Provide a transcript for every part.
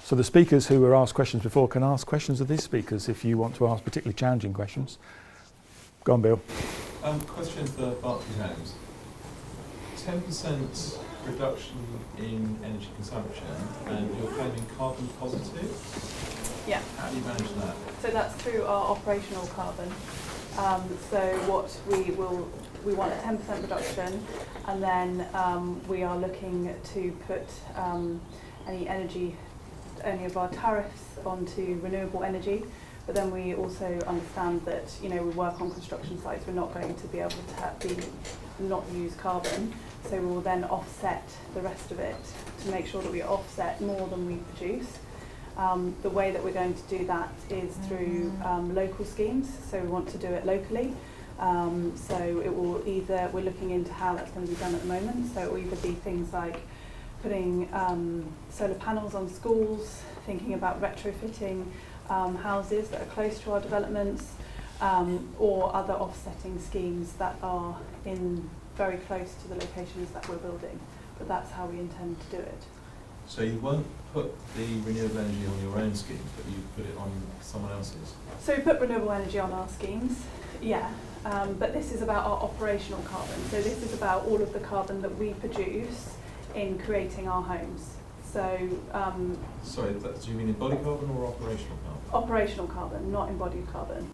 So the speakers who were asked questions before can ask questions of these speakers if you want to ask particularly challenging questions. Go on, Bill. Question for Berkeley Homes. 10% reduction in energy consumption, and you're claiming carbon positive? Yeah. How do you manage that? So that's through our operational carbon. So what we want a 10% reduction, and then we are looking to put any of our tariffs onto renewable energy. But then we also understand that, you know, we work on construction sites, we're not going to be able to not use carbon. So we will then offset the rest of it to make sure that we offset more than we produce. The way that we're going to do that is through local schemes. So we want to do it locally. So it will either, we're looking into how that's going to be done at the moment. So it will either be things like putting solar panels on schools, thinking about retrofitting houses that are close to our developments, or other offsetting schemes that are very close to the locations that we're building. But that's how we intend to do it. So you won't put the renewable energy on your own schemes, but you put it on someone else's? So we put renewable energy on our schemes, yeah. But this is about our operational carbon. So this is about all of the carbon that we produce in creating our homes. So, sorry, do you mean embodied carbon or operational carbon? Operational carbon, not embodied carbon.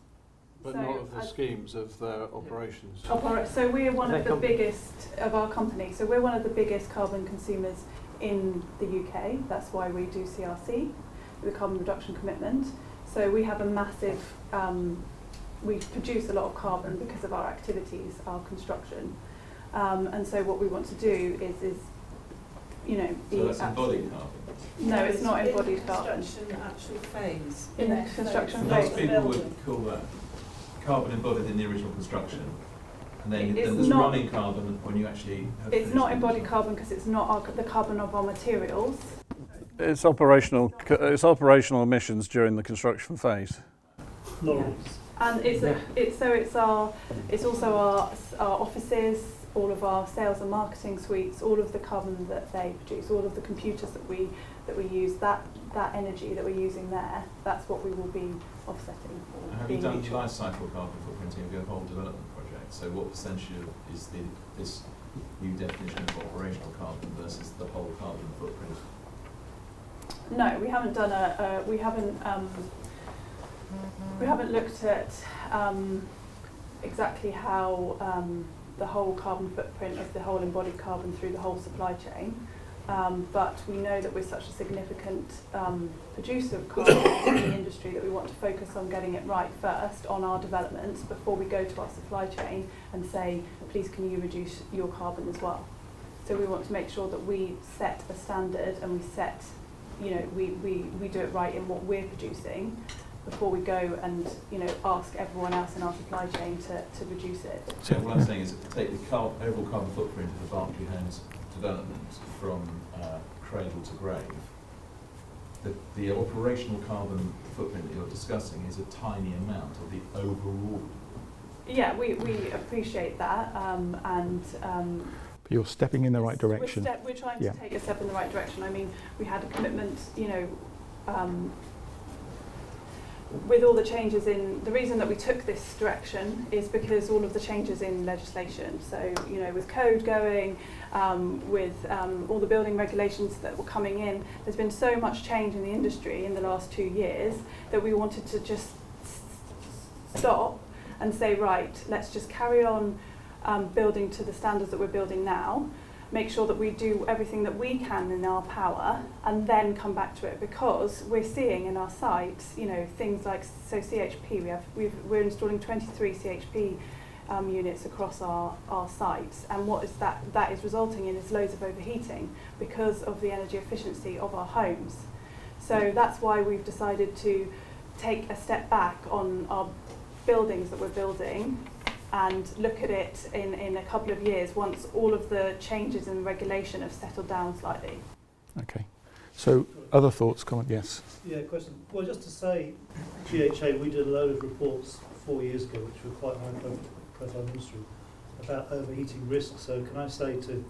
But so not of the schemes, of their operations. So we're one of the biggest of our company. So we're one of the biggest carbon consumers in the UK. That's why we do CRC, the carbon reduction commitment. So we have a massive, we produce a lot of carbon because of our activities, our construction. And so what we want to do is you know, so that's embodied carbon? No, it's not embodied carbon. In the construction actual phase. In the construction phase. Most people would call that carbon embodied in the original construction. And then there's running carbon when you actually have It's not embodied carbon because it's not the carbon of our materials. It's operational emissions during the construction phase. Yeah. And it's also our offices, all of our sales and marketing suites, all of the carbon that they produce, all of the computers that we use, that energy that we're using there, that's what we will be offsetting. Have you done life cycle carbon footprinting of your whole development project? So what percentage is this new definition of operational carbon versus the whole carbon footprint? No, we haven't done we haven't looked at exactly how the whole carbon footprint of the whole embodied carbon through the whole supply chain. But we know that we're such a significant producer of carbon in the industry that we want to focus on getting it right first on our developments before we go to our supply chain and say, please can you reduce your carbon as well. So we want to make sure that we set a standard and we set, you know, we do it right in what we're producing before we go and, you know, ask everyone else in our supply chain to reduce it. So what I'm saying is that to take the overall carbon footprint of the Berkeley Homes development from cradle to grave, the operational carbon footprint that you're discussing is a tiny amount of the overall. Yeah, we appreciate that, and But you're stepping in the right direction. We're trying to take a step in the right direction. I mean, we had a commitment, you know, with all the changes in, the reason that we took this direction is because all of the changes in legislation. So, you know, with code going, with all the building regulations that were coming in, there's been so much change in the industry in the last 2 years that we wanted to just stop and say, right, let's just carry on building to the standards that we're building now, make sure that we do everything that we can in our power, and then come back to it, because we're seeing in our sites, you know, things like, so CHP, we're installing 23 CHP units across our sites, and what is that is resulting in is loads of overheating because of the energy efficiency of our homes. So that's why we've decided to take a step back on our buildings that we're building and look at it in a couple of years once all of the changes in regulation have settled down slightly. Okay. So other thoughts, comment? Yes. Yeah, question. Well, just to say, GHA, we did a load of reports 4 years ago, which were quite high profile industry, about overheating risks. So can I say to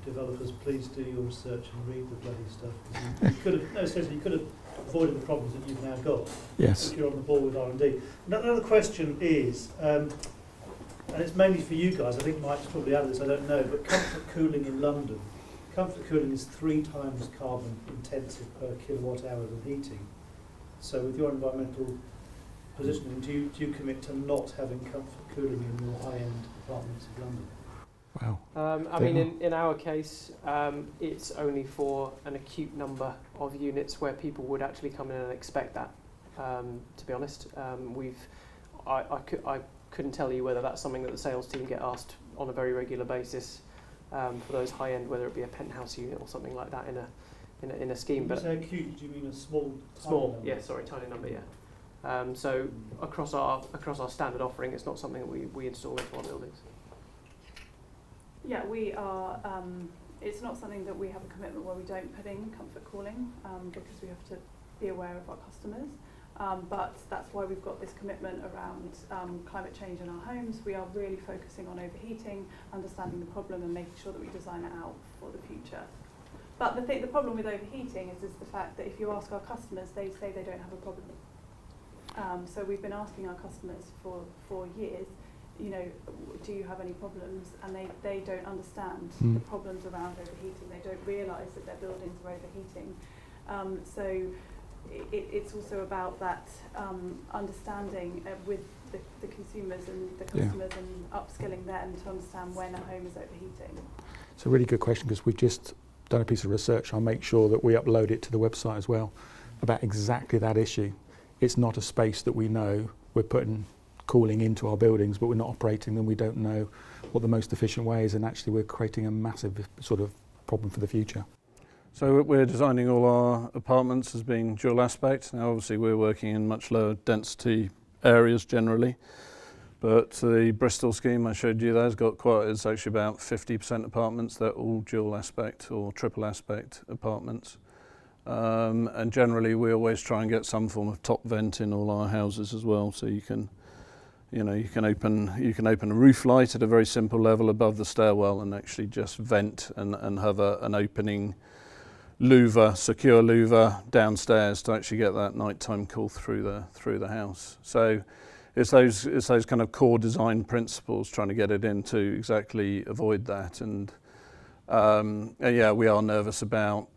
developers, please do your research and read the bloody stuff. 'Cause you could have, no, seriously, you could have avoided the problems that you've now got Yes. if you're on the ball with R&D. Another question is, and it's mainly for you guys, I think Mike's probably out of this, I don't know, but comfort cooling in London. Comfort cooling is 3 times carbon intensive per kilowatt hour than heating. So with your environmental positioning, do you commit to not having comfort cooling in your high-end apartments of London? Wow. I mean, in our case, it's only for an acute number of units where people would actually come in and expect that. To be honest, I couldn't tell you whether that's something that the sales team get asked on a very regular basis for those high end, whether it be a penthouse unit or something like that in a scheme. When But you say acute, do you mean a small? small, number? yeah, sorry, tiny number, yeah. So across our standard offering, it's not something that we install into our buildings. Yeah, we are. It's not something that we have a commitment where we don't put in comfort cooling because we have to be aware of our customers. But that's why we've got this commitment around climate change in our homes. We are really focusing on overheating, understanding the problem and making sure that we design it out for the future. But the problem with overheating is the fact that if you ask our customers, they say they don't have a problem. So we've been asking our customers for years, you know, do you have any problems? And they don't understand the problems around overheating. They don't realise that their buildings are overheating. So it's also about that understanding with the consumers and the customers and upskilling them to understand when a home is overheating. It's a really good question because we've just done a piece of research. I'll make sure that we upload it to the website as well about exactly that issue. It's not a space that we know we're putting cooling into our buildings, but we're not operating them. We don't know what the most efficient way is, and actually we're creating a massive sort of problem for the future. So we're designing all our apartments as being dual aspect. Now obviously we're working in much lower density areas generally, but the Bristol scheme I showed you there it's actually about 50% apartments. They're all dual aspect or triple aspect apartments. And generally we always try and get some form of top vent in all our houses as well, so you can open a roof light at a very simple level above the stairwell and actually just vent and have an opening secure louver downstairs to actually get that nighttime cool through the house. So it's those kind of core design principles, trying to get it in to exactly avoid that. And yeah, we are nervous about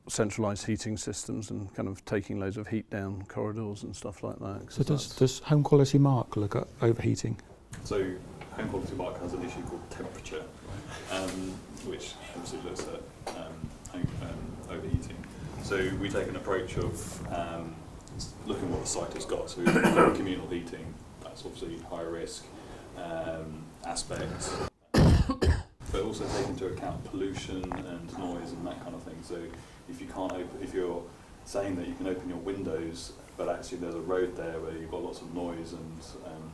centralised heating systems and kind of taking loads of heat down corridors and stuff like that. So does Home Quality Mark look at overheating? So Home Quality Mark has an issue called temperature, which obviously looks at overheating. So we take an approach of looking at what the site has got. So we've got communal heating, that's obviously higher risk aspect, but also take into account pollution and noise and that kind of thing. So if you're saying that you can open your windows, but actually there's a road there where you've got lots of noise and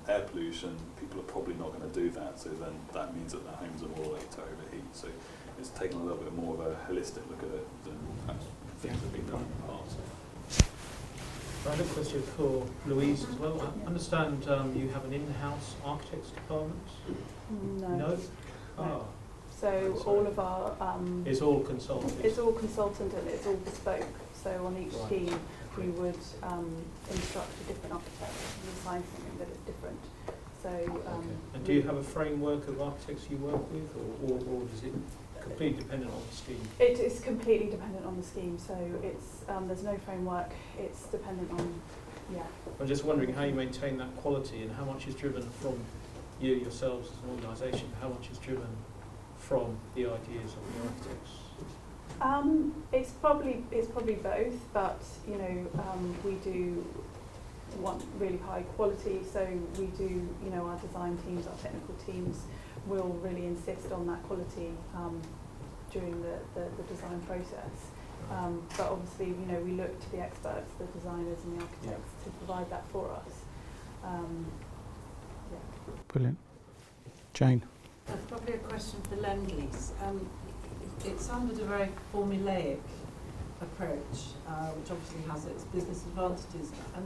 air pollution, people are probably not going to do that. So then that means that their homes are more likely to overheat. So it's taken a little bit more of a holistic look at it than perhaps things that have been done in the past. I have a question for Louise as well. I understand you have an in-house architects department? No? Oh. So all of our it's all consultant. It's all consultant and it's all bespoke. So on each scheme we would instruct a different architect and assign something that is different. So and do you have a framework of architects you work with, or is it completely dependent on the scheme? It is completely dependent on the scheme. So it's there's no framework. It's dependent on I'm just wondering how you maintain that quality and how much is driven from you yourselves as an organisation. How much is driven from the ideas of the architects? It's probably both, but you know we do want really high quality, so we do, you know, our design teams, our technical teams will really insist on that quality during the design process. But obviously, you know, we look to the experts, the designers and the architects to provide that for us. Brilliant. Jane? That's probably a question for Lend-Lease. It sounded a very formulaic approach, which obviously has its business advantages. And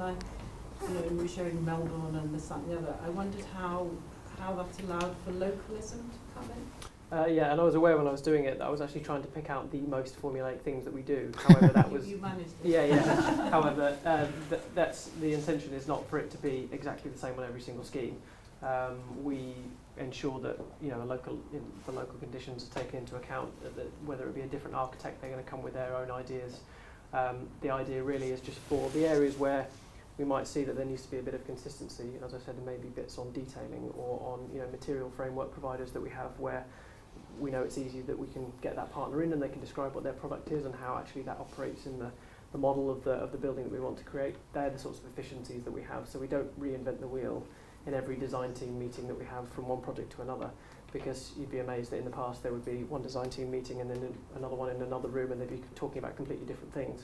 we were showing Melbourne and this, that and the other. I wondered how that's allowed for localism to come in? Yeah, and I was aware when I was doing it that I was actually trying to pick out the most formulaic things that we do. However, that was You managed it. yeah. However, that's the intention is not for it to be exactly the same on every single scheme. We ensure that the local conditions are taken into account. That whether it be a different architect, they're going to come with their own ideas. The idea really is just for the areas where we might see that there needs to be a bit of consistency. As I said, there may be bits on detailing or on material framework providers that we have where we know it's easy that we can get that partner in and they can describe what their product is and how actually that operates in the model of the building that we want to create. They're the sorts of efficiencies that we have, so we don't reinvent the wheel in every design team meeting that we have from one project to another, because you'd be amazed that in the past there would be one design team meeting and then another one in another room and they'd be talking about completely different things.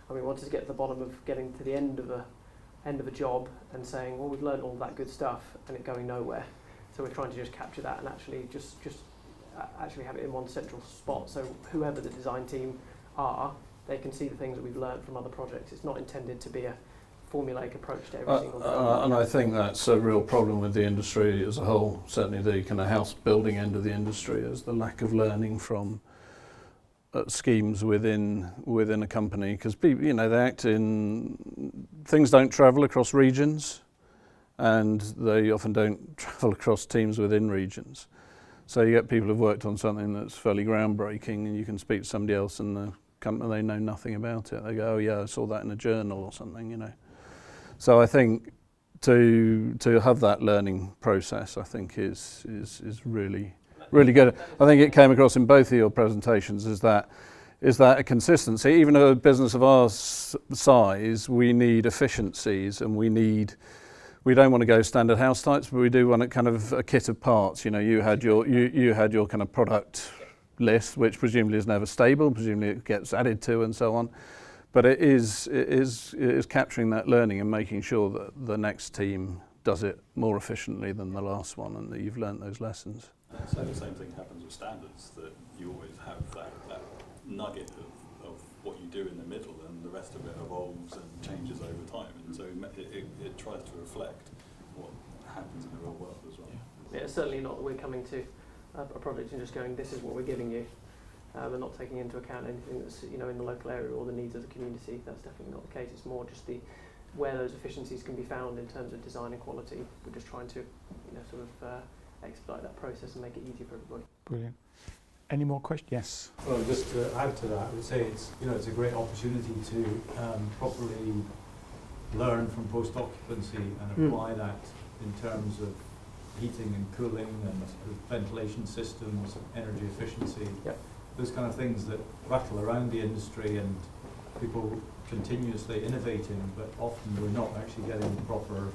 And we wanted to get to the bottom of getting to the end of a job and saying, well, we've learned all that good stuff and it going nowhere. So we're trying to just capture that and actually just actually have it in one central spot, so whoever the design team are, they can see the things that we've learned from other projects. It's not intended to be a formulaic approach to every single thing. And I think that's a real problem with the industry as a whole, certainly the kind of house building end of the industry, is the lack of learning from schemes within a company, because people, they act in, things don't travel across regions and they often don't travel across teams within regions. So you get people who've worked on something that's fairly groundbreaking and you can speak to somebody else in the company, they know nothing about it. They go, oh yeah, I saw that in a journal or something, So I think to have that learning process, I think is really good. I think it came across in both of your presentations is that a consistency. Even a business of our size, we need efficiencies and we don't want to go standard house types, but we do want a kind of a kit of parts. You had your kind of product list, which presumably is never stable, presumably it gets added to and so on. But it is capturing that learning and making sure that the next team does it more efficiently than the last one and that you've learnt those lessons. So the same thing happens with standards, that you always have that nugget of what you do in the middle and the rest of it evolves and changes over time. And so it tries to reflect what happens in the real world as well. Yeah, it's certainly not that we're coming to a project and just going, this is what we're giving you. We're not taking into account anything that's in the local area or the needs of the community. That's definitely not the case. It's more just where those efficiencies can be found in terms of design and quality. We're just trying to expedite that process and make it easier for everybody. Brilliant. Any more questions? Yes. Well, just to add to that, I would say it's a great opportunity to properly learn from post-occupancy and apply that in terms of heating and cooling and ventilation systems, energy efficiency, those kind of things that rattle around the industry and people continuously innovating, but often we're not actually getting the proper,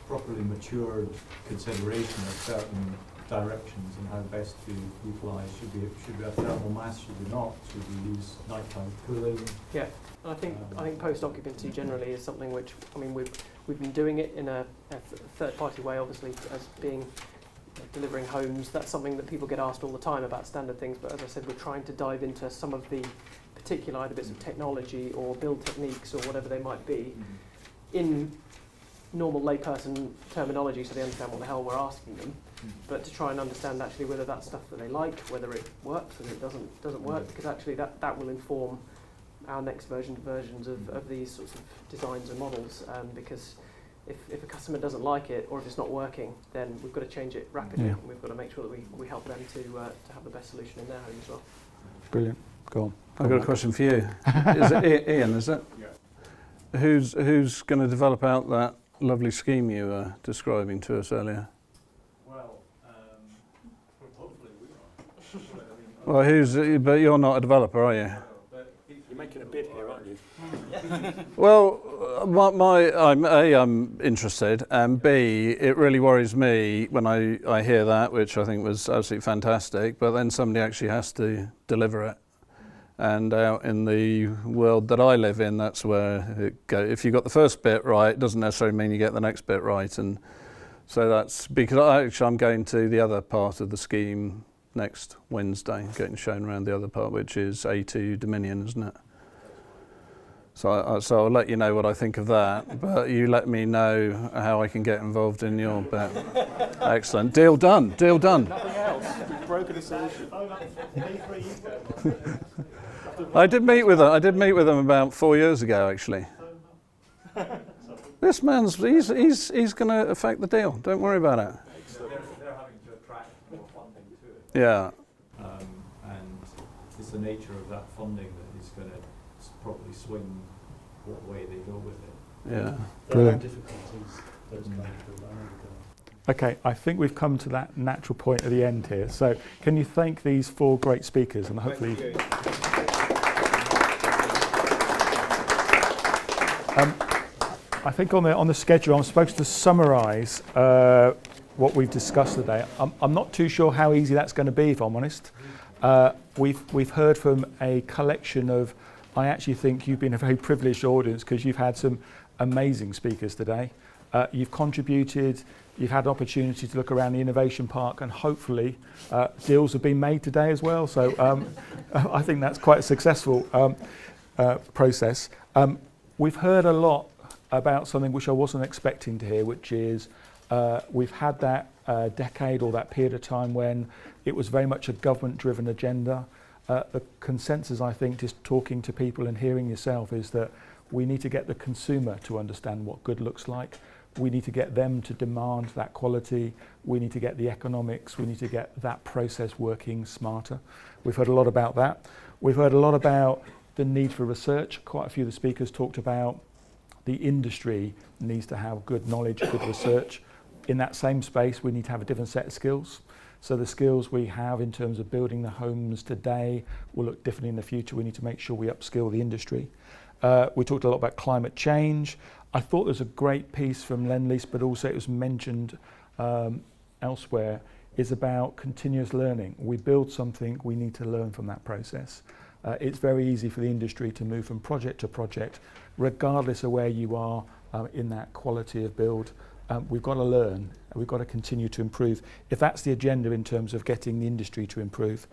properly matured consideration of certain directions and how best to utilise. Should we have thermal mass? Should we not? Should we use nighttime cooling? Yeah, I think post-occupancy generally is something which we've been doing it in a third-party way, obviously, as being delivering homes. That's something that people get asked all the time about standard things. But as I said, we're trying to dive into some of the particular either bits of technology or build techniques or whatever they might be in normal layperson terminology, so they understand what the hell we're asking them, but to try and understand actually whether that's stuff that they like, whether it works, whether it doesn't work, because actually that will inform our next versions of these sorts of designs and models, because if a customer doesn't like it or if it's not working, then we've got to change it rapidly and we've got to make sure that we help them to have the best solution in their home as well. Brilliant. Go on. I've got a question for you. Is it Ian, is it? Yeah. Who's going to develop out that lovely scheme you were describing to us earlier? Well, hopefully we are. Well, but you're not a developer, are you? You're making a bid here, aren't you? Well, I'm interested, and B, it really worries me when I hear that, which I think was absolutely fantastic, but then somebody actually has to deliver it. And out in the world that I live in, that's where it goes. If you got the first bit right, it doesn't necessarily mean you get the next bit right. And so that's because I'm going to the other part of the scheme next Wednesday, getting shown around the other part, which is A2 Dominion, isn't it? So I'll let you know what I think of that, but you let me know how I can get involved in your bet. Excellent. Deal done. Deal done. Nothing else. We've broken the solution. I did meet with them about 4 years ago, actually. This man's he's going to affect the deal. Don't worry about it. They're having to attract more funding to it. Yeah. And it's the nature of that funding that is going to probably swing what way they go with it. Yeah. There are Brilliant. difficulties, those kind of people. Okay, I think we've come to that natural point at the end here. So can you thank these 4 great speakers, and hopefully... I think on the schedule I'm supposed to summarise what we've discussed today. I'm not too sure how easy that's going to be, if I'm honest. We've heard from a collection of, I actually think you've been a very privileged audience because you've had some amazing speakers today. You've contributed, you've had an opportunity to look around the Innovation Park, and hopefully deals have been made today as well. So I think that's quite a successful process. We've heard a lot about something which I wasn't expecting to hear, which is we've had that decade or that period of time when it was very much a government-driven agenda. The consensus, I think, just talking to people and hearing yourself, is that we need to get the consumer to understand what good looks like. We need to get them to demand that quality. We need to get the economics. We need to get that process working smarter. We've heard a lot about that. We've heard a lot about the need for research. Quite a few of the speakers talked about the industry needs to have good knowledge, good research. In that same space, we need to have a different set of skills. So the skills we have in terms of building the homes today will look differently in the future. We need to make sure we upskill the industry. We talked a lot about climate change. I thought there's a great piece from Lend-Lease, but also it was mentioned elsewhere, is about continuous learning. We build something, we need to learn from that process. It's very easy for the industry to move from project to project, regardless of where you are in that quality of build. We've got to learn, and we've got to continue to improve, if that's the agenda in terms of getting the industry to improve.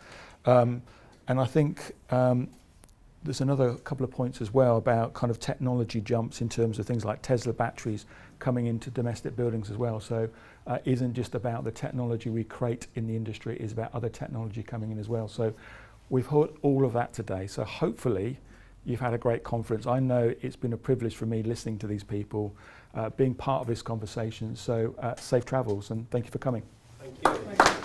And I think there's another couple of points as well about kind of technology jumps in terms of things like Tesla batteries coming into domestic buildings as well. So it isn't just about the technology we create in the industry, it is about other technology coming in as well. So we've heard all of that today. So hopefully you've had a great conference. I know it's been a privilege for me listening to these people, being part of this conversation. So safe travels, and thank you for coming. Thank you.